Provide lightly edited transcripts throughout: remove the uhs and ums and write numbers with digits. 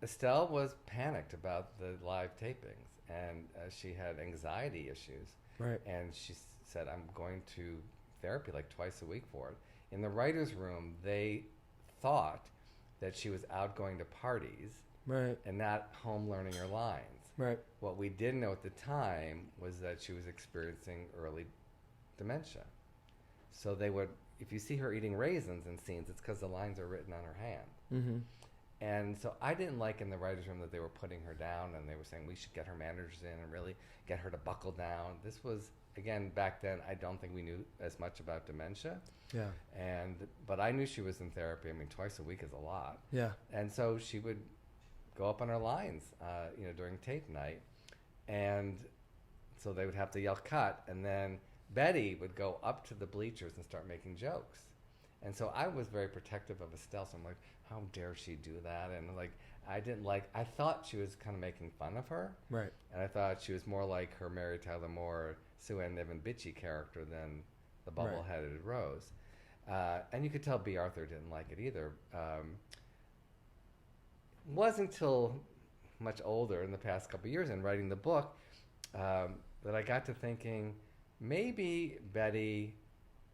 Estelle was panicked about the live tapings, and she had anxiety issues. Right. And she said, "I'm going to therapy like twice a week for it." In the writers' room, they thought that she was out going to parties Right. and not home learning her lines. Right. What we didn't know at the time was that she was experiencing early dementia. So they would, if you see her eating raisins in scenes, it's because the lines are written on her hand. Mm-hmm. And so I didn't like in the writers' room that they were putting her down and they were saying we should get her managers in and really get her to buckle down. This was, again, back then, I don't think we knew as much about dementia. Yeah. But I knew she was in therapy. I mean, twice a week is a lot. Yeah. And so she would go up on her lines, during tape night. And so they would have to yell cut. And then Betty would go up to the bleachers and start making jokes. And so I was very protective of Estelle. So I'm like, how dare she do that? And like, I thought she was kind of making fun of her. Right. And I thought she was more like her Mary Tyler Moore, Sue Ann Niven bitchy character than the bubble-headed Rose. And you could tell B. Arthur didn't like it either. Wasn't until much older in the past couple of years in writing the book that I got to thinking maybe Betty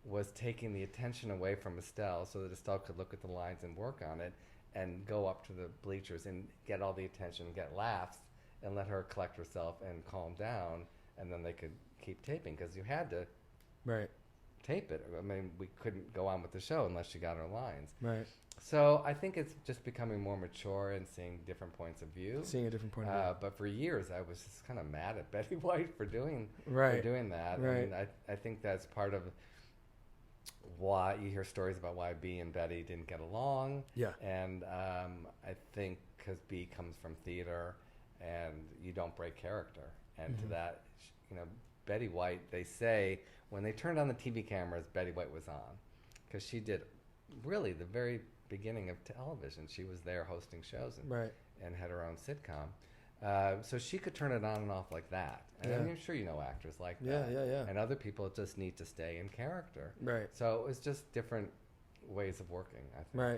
was taking the attention away from Estelle so that Estelle could look at the lines and work on it and go up to the bleachers and get all the attention, get laughs, and let her collect herself and calm down, and then they could keep taping because you had to Right. tape it. I mean, we couldn't go on with the show unless she got her lines. Right. So I think it's just becoming more mature and seeing different points of view. Seeing a different point of view. But for years, I was just kind of mad at Betty White for doing Right. that. Right. I mean, I think that's part of why you hear stories about why B and Betty didn't get along. Yeah. And I think because B comes from theater and you don't break character. And to that, Betty White, they say, when they turned on the TV cameras, Betty White was on. Because she did really the very beginning of television. She was there hosting shows and had her own sitcom. So she could turn it on and off like that. And I'm sure you know actors like that. Yeah. And other people just need to stay in character. Right. So it was just different ways of working, I think. Right.